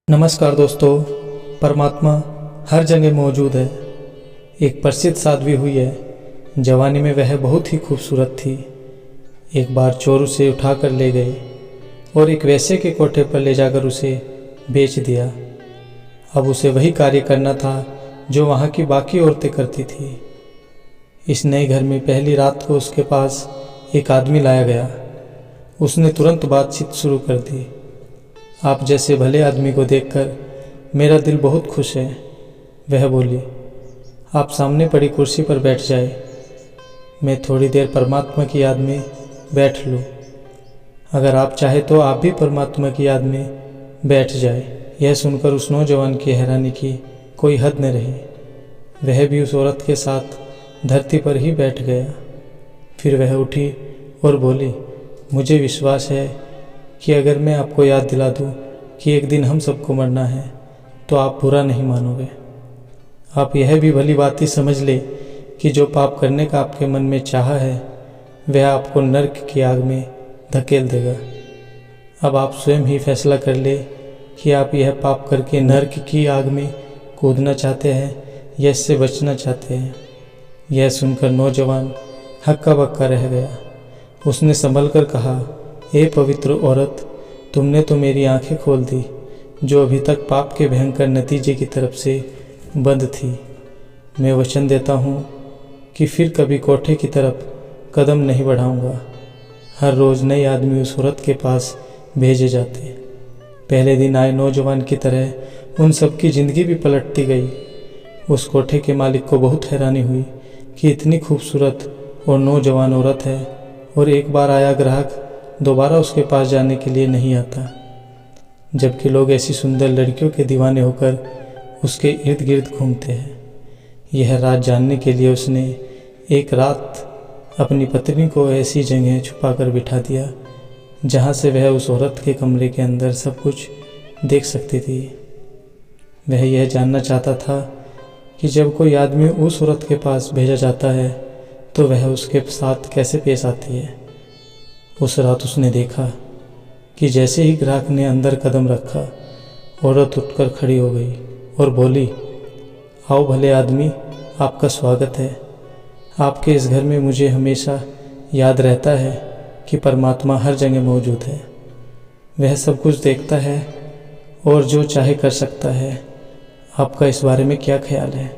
नमस्कार दोस्तों। परमात्मा हर जगह मौजूद है। एक प्रसिद्ध साध्वी हुई है। जवानी में वह बहुत ही खूबसूरत थी। एक बार चोर उसे उठाकर ले गए और एक वैश्य के कोठे पर ले जाकर उसे बेच दिया। अब उसे वही कार्य करना था जो वहाँ की बाकी औरतें करती थी। इस नए घर में पहली रात को उसके पास एक आदमी लाया गया। उसने तुरंत बातचीत शुरू कर दी। आप जैसे भले आदमी को देखकर मेरा दिल बहुत खुश है, वह बोली। आप सामने पड़ी कुर्सी पर बैठ जाए, मैं थोड़ी देर परमात्मा की याद में बैठ लूँ। अगर आप चाहे तो आप भी परमात्मा की याद में बैठ जाए। यह सुनकर उस नौजवान की हैरानी की कोई हद न रही। वह भी उस औरत के साथ धरती पर ही बैठ गया। फिर वह उठी और बोली, मुझे विश्वास है कि अगर मैं आपको याद दिला दूं कि एक दिन हम सबको मरना है तो आप बुरा नहीं मानोगे। आप यह भी भली बात ही समझ ले कि जो पाप करने का आपके मन में चाह है वह आपको नर्क की आग में धकेल देगा। अब आप स्वयं ही फैसला कर ले कि आप यह पाप करके नर्क की आग में कूदना चाहते हैं या इससे बचना चाहते हैं। यह सुनकर नौजवान हक्का बक्का रह गया। उसने संभल कर कहा, हे पवित्र औरत, तुमने तो मेरी आंखें खोल दी, जो अभी तक पाप के भयंकर नतीजे की तरफ से बंद थी। मैं वचन देता हूँ कि फिर कभी कोठे की तरफ कदम नहीं बढ़ाऊँगा। हर रोज़ नए आदमी उस औरत के पास भेजे जाते। पहले दिन आए नौजवान की तरह उन सब की ज़िंदगी भी पलटती गई। उस कोठे के मालिक को बहुत हैरानी हुई कि इतनी खूबसूरत और नौजवान औरत है और एक बार आया ग्राहक दोबारा उसके पास जाने के लिए नहीं आता, जबकि लोग ऐसी सुंदर लड़कियों के दीवाने होकर उसके इर्द गिर्द घूमते हैं। यह राज जानने के लिए उसने एक रात अपनी पत्नी को ऐसी जगह छुपा कर बिठा दिया जहाँ से वह उस औरत के कमरे के अंदर सब कुछ देख सकती थी। वह यह जानना चाहता था कि जब कोई आदमी उस औरत के पास भेजा जाता है तो वह उसके साथ कैसे पेश आती है। उस रात उसने देखा कि जैसे ही ग्राहक ने अंदर कदम रखा, औरत उठकर खड़ी हो गई और बोली, आओ भले आदमी, आपका स्वागत है। आपके इस घर में मुझे हमेशा याद रहता है कि परमात्मा हर जगह मौजूद है। वह सब कुछ देखता है और जो चाहे कर सकता है। आपका इस बारे में क्या ख्याल है?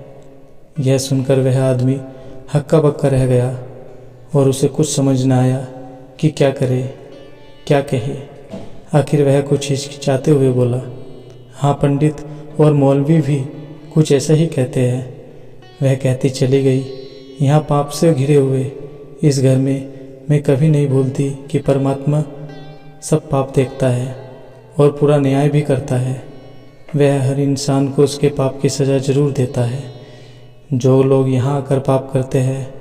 यह सुनकर वह आदमी हक्का बक्का रह गया और उसे कुछ समझ न आया कि क्या करे, क्या कहे। आखिर वह कुछ हिचकिचाते हुए बोला, हाँ पंडित और मौलवी भी कुछ ऐसा ही कहते हैं। वह कहती चली गई, यहाँ पाप से घिरे हुए इस घर में मैं कभी नहीं भूलती कि परमात्मा सब पाप देखता है और पूरा न्याय भी करता है। वह हर इंसान को उसके पाप की सज़ा ज़रूर देता है। जो लोग यहाँ आकर पाप करते हैं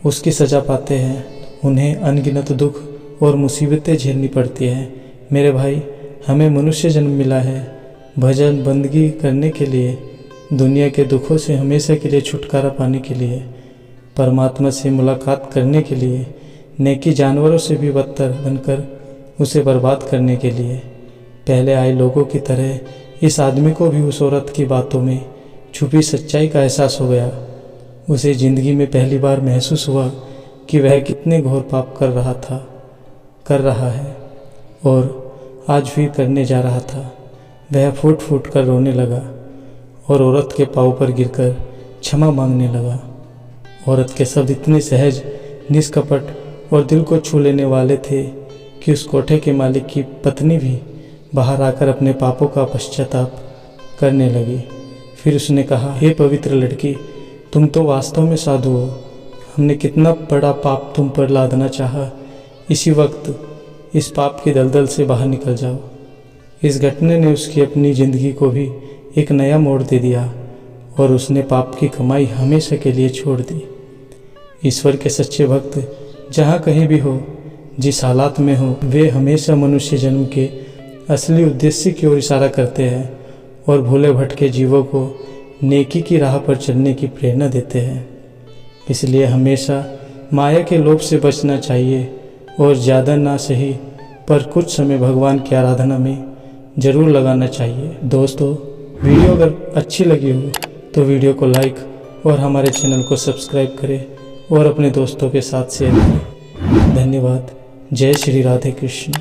उसकी सज़ा पाते हैं। उन्हें अनगिनत दुख और मुसीबतें झेलनी पड़ती हैं। मेरे भाई, हमें मनुष्य जन्म मिला है भजन बंदगी करने के लिए, दुनिया के दुखों से हमेशा के लिए छुटकारा पाने के लिए, परमात्मा से मुलाकात करने के लिए, नेकी जानवरों से भी बदतर बनकर उसे बर्बाद करने के लिए। पहले आए लोगों की तरह इस आदमी को भी उस औरत की बातों में छुपी सच्चाई का एहसास हो गया। उसे ज़िंदगी में पहली बार महसूस हुआ कि वह कितने घोर पाप कर रहा है और आज फिर करने जा रहा था। वह फूट फूट कर रोने लगा और औरत के पाँव पर गिरकर क्षमा मांगने लगा। औरत के शब्द इतने सहज, निष्कपट और दिल को छू लेने वाले थे कि उस कोठे के मालिक की पत्नी भी बाहर आकर अपने पापों का पश्चाताप करने लगी। फिर उसने कहा, हे पवित्र लड़की, तुम तो वास्तव में साधु हो। हमने कितना बड़ा पाप तुम पर लादना चाहा। इसी वक्त इस पाप की दलदल से बाहर निकल जाओ। इस घटने ने उसकी अपनी ज़िंदगी को भी एक नया मोड़ दे दिया और उसने पाप की कमाई हमेशा के लिए छोड़ दी। ईश्वर के सच्चे भक्त जहाँ कहीं भी हो, जिस हालात में हो, वे हमेशा मनुष्य जन्म के असली उद्देश्य की ओर इशारा करते हैं और भूले भटके जीवों को नेकी की राह पर चलने की प्रेरणा देते हैं। इसलिए हमेशा माया के लोभ से बचना चाहिए और ज़्यादा ना सही पर कुछ समय भगवान की आराधना में ज़रूर लगाना चाहिए। दोस्तों, वीडियो अगर अच्छी लगी हो तो वीडियो को लाइक और हमारे चैनल को सब्सक्राइब करें और अपने दोस्तों के साथ शेयर करें। धन्यवाद। जय श्री राधे कृष्ण।